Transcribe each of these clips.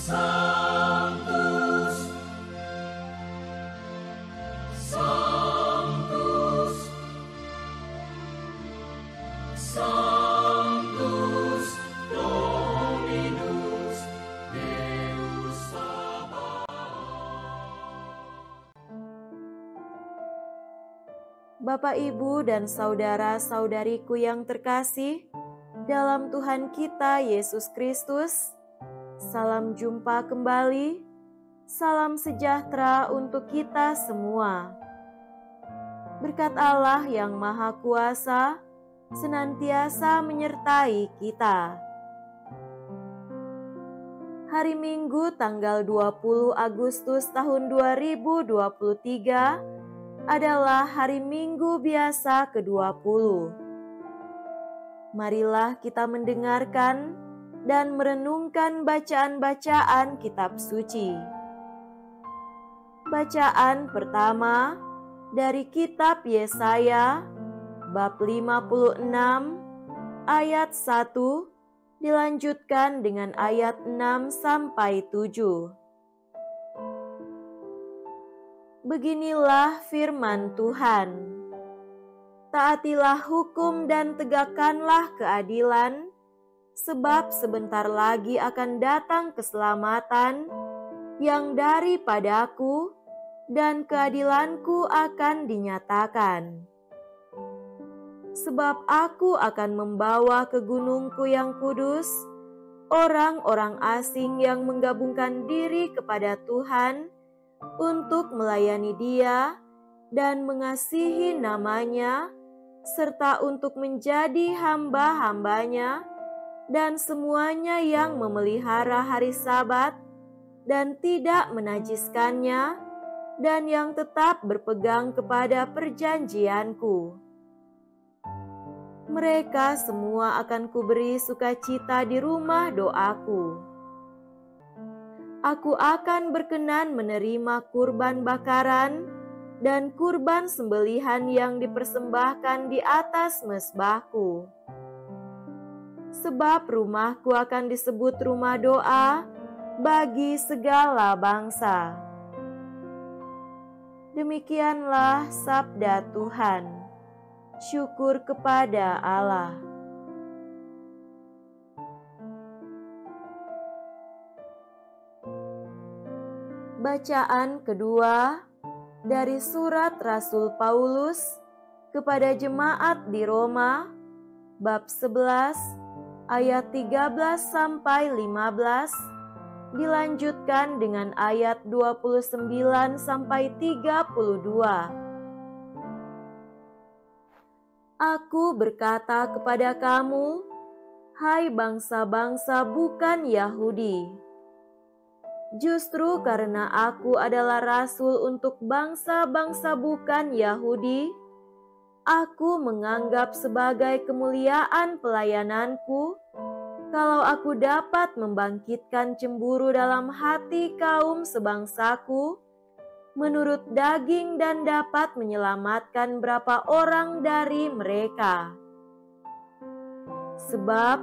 Sanctus, Sanctus, Sanctus Dominus Deus Sabaoth. Bapak, Ibu, dan saudara-saudariku yang terkasih, dalam Tuhan kita Yesus Kristus, salam jumpa kembali, salam sejahtera untuk kita semua. Berkat Allah yang Maha Kuasa senantiasa menyertai kita. Hari Minggu tanggal 20 Agustus tahun 2023 adalah hari Minggu biasa ke-20. Marilah kita mendengarkan dan merenungkan bacaan-bacaan kitab suci. Bacaan pertama dari kitab Yesaya bab 56 ayat 1 dilanjutkan dengan ayat 6 sampai 7. Beginilah firman Tuhan. Taatilah hukum dan tegakkanlah keadilan, sebab sebentar lagi akan datang keselamatan yang daripadaku, dan keadilanku akan dinyatakan. Sebab aku akan membawa ke gunungku yang kudus orang-orang asing yang menggabungkan diri kepada Tuhan untuk melayani Dia dan mengasihi namanya, serta untuk menjadi hamba-hambanya, dan semuanya yang memelihara hari Sabat dan tidak menajiskannya, dan yang tetap berpegang kepada perjanjianku. Mereka semua akan kuberi sukacita di rumah doaku. Aku akan berkenan menerima kurban bakaran dan kurban sembelihan yang dipersembahkan di atas mezbahku. Sebab rumahku akan disebut rumah doa bagi segala bangsa. Demikianlah sabda Tuhan. Syukur kepada Allah. Bacaan kedua dari surat Rasul Paulus kepada jemaat di Roma, bab 11, ayat 13 sampai 15, dilanjutkan dengan ayat 29 sampai 32. Aku berkata kepada kamu, hai bangsa-bangsa bukan Yahudi, justru karena aku adalah rasul untuk bangsa-bangsa bukan Yahudi, aku menganggap sebagai kemuliaan pelayananku kalau aku dapat membangkitkan cemburu dalam hati kaum sebangsaku menurut daging dan dapat menyelamatkan berapa orang dari mereka. Sebab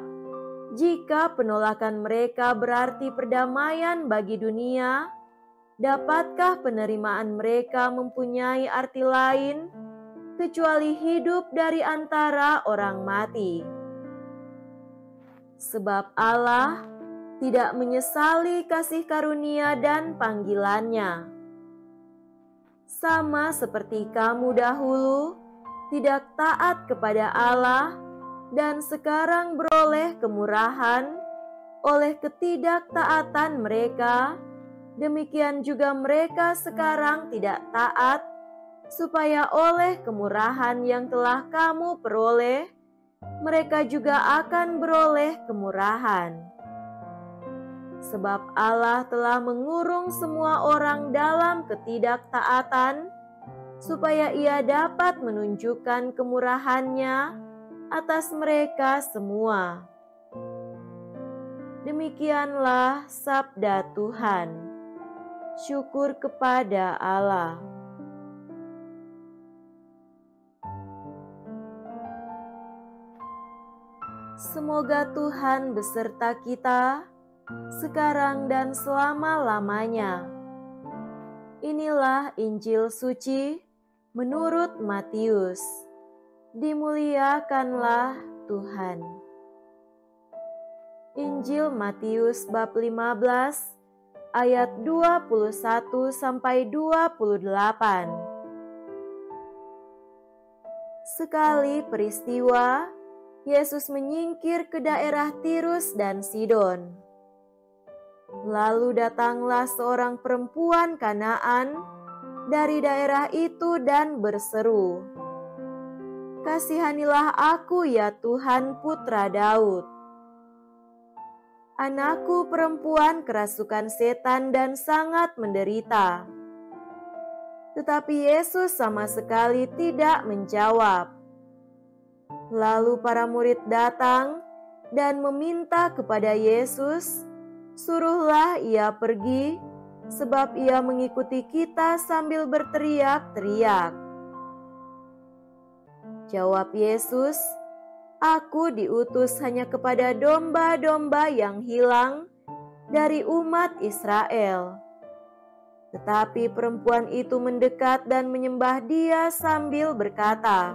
jika penolakan mereka berarti perdamaian bagi dunia, dapatkah penerimaan mereka mempunyai arti lain kecuali hidup dari antara orang mati? Sebab Allah tidak menyesali kasih karunia dan panggilannya. Sama seperti kamu dahulu tidak taat kepada Allah, dan sekarang beroleh kemurahan oleh ketidaktaatan mereka, demikian juga mereka sekarang tidak taat, supaya oleh kemurahan yang telah kamu peroleh, mereka juga akan beroleh kemurahan. Sebab Allah telah mengurung semua orang dalam ketidaktaatan, supaya Ia dapat menunjukkan kemurahan-Nya atas mereka semua. Demikianlah sabda Tuhan. Syukur kepada Allah. Semoga Tuhan beserta kita, sekarang dan selama-lamanya. Inilah Injil suci menurut Matius. Dimuliakanlah Tuhan. Injil Matius bab 15 ayat 21 sampai 28. Sekali peristiwa, Yesus menyingkir ke daerah Tirus dan Sidon. Lalu datanglah seorang perempuan Kanaan dari daerah itu dan berseru, "Kasihanilah aku ya Tuhan, putra Daud. Anakku perempuan kerasukan setan dan sangat menderita." Tetapi Yesus sama sekali tidak menjawab. Lalu para murid datang dan meminta kepada Yesus, "Suruhlah ia pergi, sebab ia mengikuti kita sambil berteriak-teriak." Jawab Yesus, "Aku diutus hanya kepada domba-domba yang hilang dari umat Israel." Tetapi perempuan itu mendekat dan menyembah Dia sambil berkata,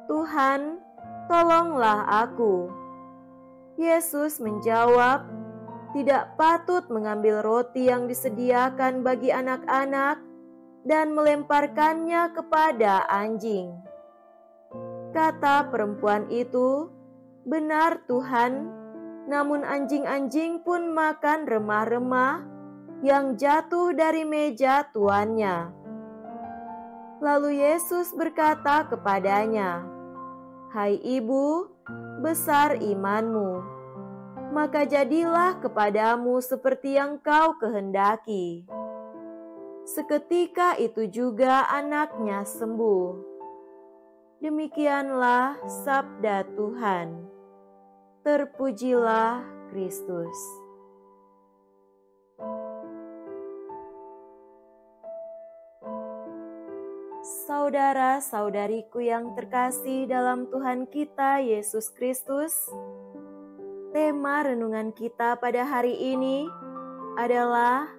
"Tuhan, tolonglah aku." Yesus menjawab, "Tidak patut mengambil roti yang disediakan bagi anak-anak dan melemparkannya kepada anjing." Kata perempuan itu, "Benar Tuhan, namun anjing-anjing pun makan remah-remah yang jatuh dari meja tuannya." Lalu Yesus berkata kepadanya, "Hai ibu, besar imanmu, maka jadilah kepadamu seperti yang kau kehendaki." Seketika itu juga anaknya sembuh. Demikianlah sabda Tuhan. Terpujilah Kristus. Saudara-saudariku yang terkasih dalam Tuhan kita Yesus Kristus, tema renungan kita pada hari ini adalah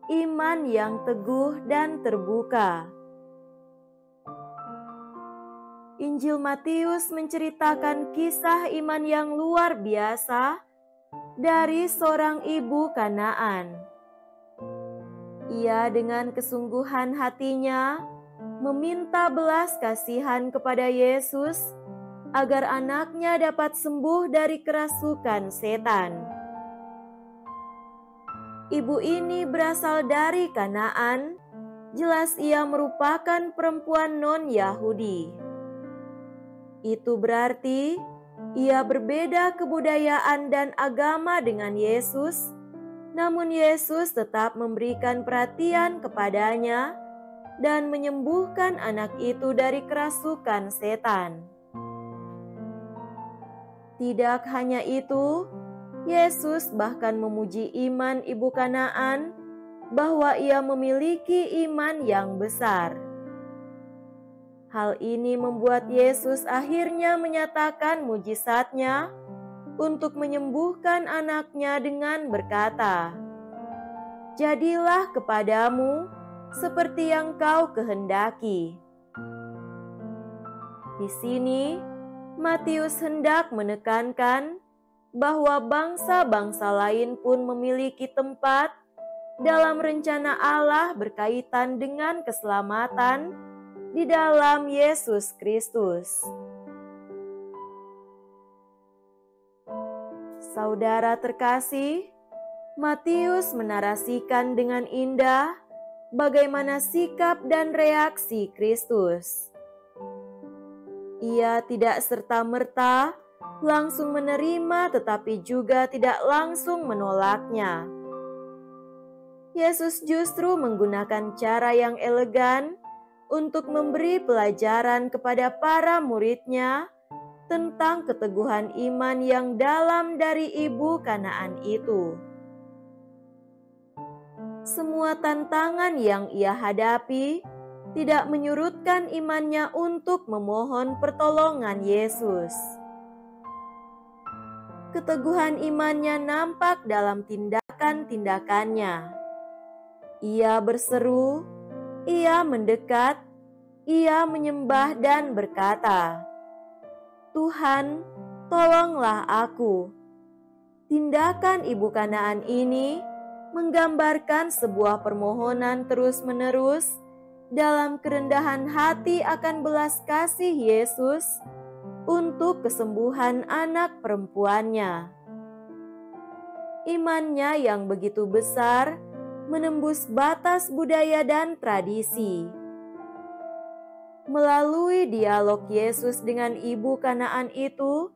iman yang teguh dan terbuka. Injil Matius menceritakan kisah iman yang luar biasa dari seorang ibu Kanaan. Ia dengan kesungguhan hatinya meminta belas kasihan kepada Yesus agar anaknya dapat sembuh dari kerasukan setan. Ibu ini berasal dari Kanaan, jelas ia merupakan perempuan non-Yahudi. Itu berarti ia berbeda kebudayaan dan agama dengan Yesus, namun Yesus tetap memberikan perhatian kepadanya dan menyembuhkan anak itu dari kerasukan setan. Tidak hanya itu, Yesus bahkan memuji iman ibu Kanaan bahwa ia memiliki iman yang besar. Hal ini membuat Yesus akhirnya menyatakan mujizatnya untuk menyembuhkan anaknya dengan berkata, "Jadilah kepadamu seperti yang kau kehendaki." Di sini, Matius hendak menekankan bahwa bangsa-bangsa lain pun memiliki tempat dalam rencana Allah berkaitan dengan keselamatan di dalam Yesus Kristus. Saudara terkasih, Matius menarasikan dengan indah bagaimana sikap dan reaksi Kristus. Ia tidak serta-merta langsung menerima, tetapi juga tidak langsung menolaknya. Yesus justru menggunakan cara yang elegan untuk memberi pelajaran kepada para murid-Nya tentang keteguhan iman yang dalam dari ibu Kanaan itu. Semua tantangan yang ia hadapi tidak menyurutkan imannya untuk memohon pertolongan Yesus. Keteguhan imannya nampak dalam tindakan-tindakannya. Ia berseru, ia mendekat, ia menyembah dan berkata, "Tuhan, tolonglah aku." Tindakan ibu Kanaan ini menggambarkan sebuah permohonan terus-menerus dalam kerendahan hati akan belas kasih Yesus untuk kesembuhan anak perempuannya. Imannya yang begitu besar menembus batas budaya dan tradisi. Melalui dialog Yesus dengan ibu Kanaan itu,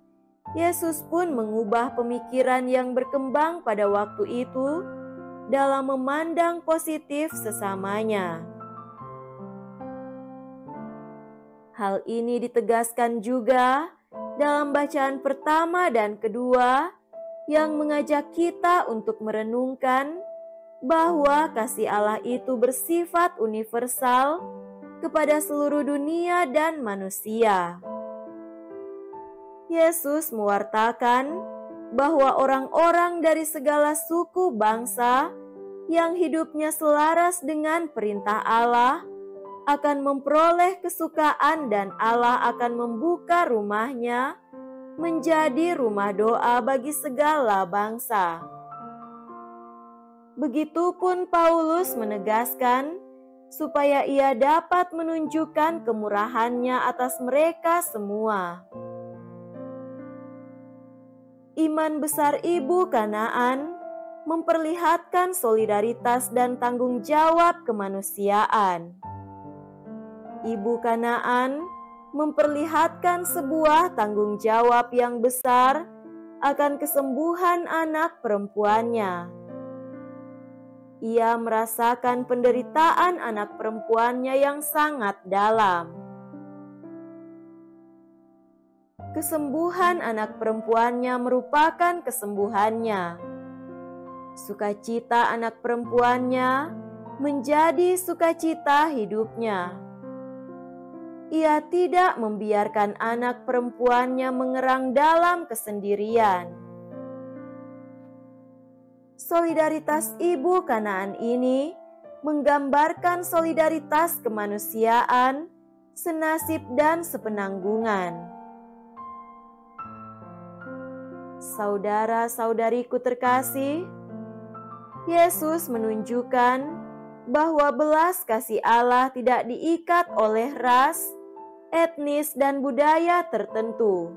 Yesus pun mengubah pemikiran yang berkembang pada waktu itu dalam memandang positif sesamanya. Hal ini ditegaskan juga dalam bacaan pertama dan kedua yang mengajak kita untuk merenungkan bahwa kasih Allah itu bersifat universal kepada seluruh dunia dan manusia. Yesus mewartakan bahwa orang-orang dari segala suku bangsa yang hidupnya selaras dengan perintah Allah akan memperoleh kesukaan dan Allah akan membuka rumahnya menjadi rumah doa bagi segala bangsa. Begitupun Paulus menegaskan supaya ia dapat menunjukkan kemurahannya atas mereka semua. Iman besar ibu Kanaan memperlihatkan solidaritas dan tanggung jawab kemanusiaan. Ibu Kanaan memperlihatkan sebuah tanggung jawab yang besar akan kesembuhan anak perempuannya. Ia merasakan penderitaan anak perempuannya yang sangat dalam. Kesembuhan anak perempuannya merupakan kesembuhannya. Sukacita anak perempuannya menjadi sukacita hidupnya. Ia tidak membiarkan anak perempuannya mengerang dalam kesendirian. Solidaritas ibu Kanaan ini menggambarkan solidaritas kemanusiaan, senasib dan sepenanggungan. Saudara-saudariku terkasih, Yesus menunjukkan bahwa belas kasih Allah tidak diikat oleh ras, etnis, dan budaya tertentu.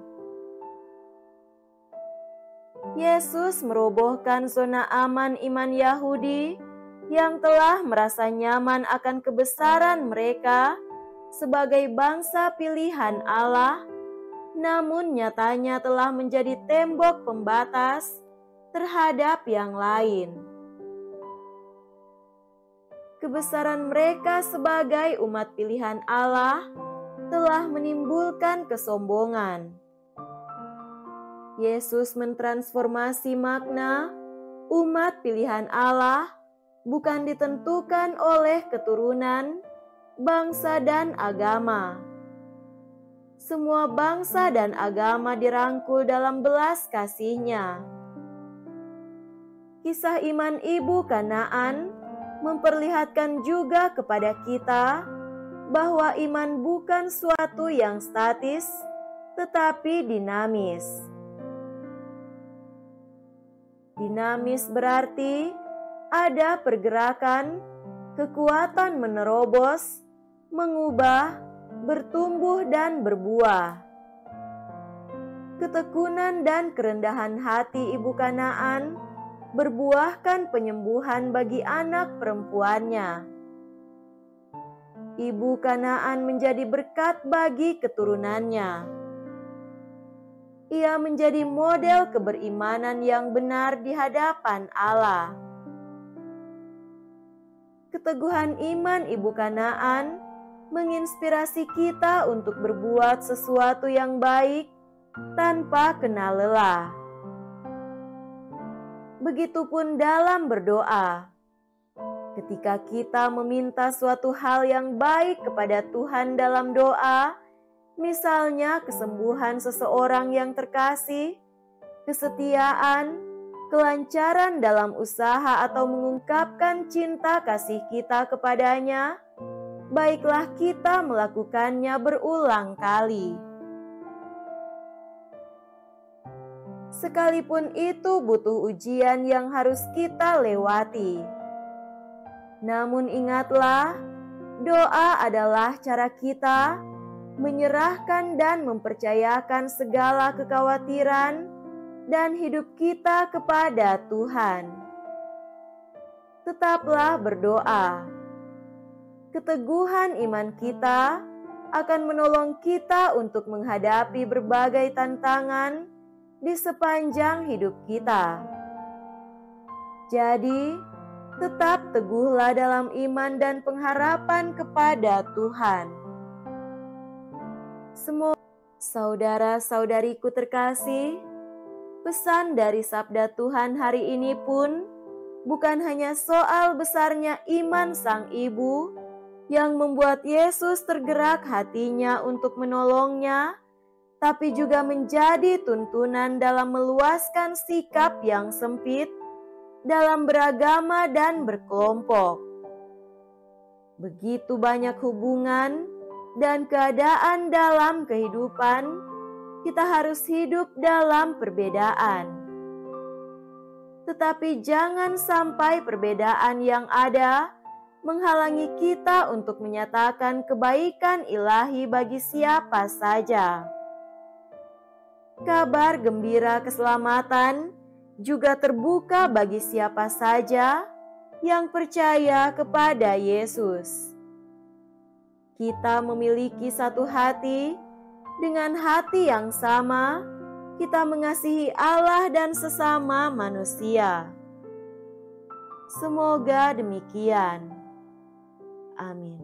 Yesus merobohkan zona aman iman Yahudi yang telah merasa nyaman akan kebesaran mereka sebagai bangsa pilihan Allah, namun nyatanya telah menjadi tembok pembatas terhadap yang lain. Kebesaran mereka sebagai umat pilihan Allah telah menimbulkan kesombongan. Yesus mentransformasi makna umat pilihan Allah bukan ditentukan oleh keturunan, bangsa, dan agama. Semua bangsa dan agama dirangkul dalam belas kasih-Nya. Kisah iman ibu Kanaan memperlihatkan juga kepada kita bahwa iman bukan suatu yang statis, tetapi dinamis. Dinamis berarti ada pergerakan, kekuatan menerobos, mengubah, bertumbuh dan berbuah. Ketekunan dan kerendahan hati ibu Kanaan berbuahkan penyembuhan bagi anak perempuannya. Ibu Kanaan menjadi berkat bagi keturunannya. Ia menjadi model keberimanan yang benar di hadapan Allah. Keteguhan iman ibu Kanaan menginspirasi kita untuk berbuat sesuatu yang baik tanpa kenal lelah. Begitupun dalam berdoa. Ketika kita meminta suatu hal yang baik kepada Tuhan dalam doa, misalnya kesembuhan seseorang yang terkasih, kesetiaan, kelancaran dalam usaha atau mengungkapkan cinta kasih kita kepadanya, baiklah kita melakukannya berulang kali. Sekalipun itu butuh ujian yang harus kita lewati. Namun ingatlah, doa adalah cara kita menyerahkan dan mempercayakan segala kekhawatiran dan hidup kita kepada Tuhan. Tetaplah berdoa. Keteguhan iman kita akan menolong kita untuk menghadapi berbagai tantangan di sepanjang hidup kita. Jadi, tetap teguhlah dalam iman dan pengharapan kepada Tuhan. Semoga saudara-saudariku terkasih, pesan dari sabda Tuhan hari ini pun bukan hanya soal besarnya iman sang ibu yang membuat Yesus tergerak hatinya untuk menolongnya, tapi juga menjadi tuntunan dalam meluaskan sikap yang sempit dalam beragama dan berkelompok. Begitu banyak hubungan dan keadaan dalam kehidupan, kita harus hidup dalam perbedaan. Tetapi jangan sampai perbedaan yang ada menghalangi kita untuk menyatakan kebaikan ilahi bagi siapa saja. Kabar gembira keselamatan juga terbuka bagi siapa saja yang percaya kepada Yesus. Kita memiliki satu hati, dengan hati yang sama, kita mengasihi Allah dan sesama manusia. Semoga demikian. Amin.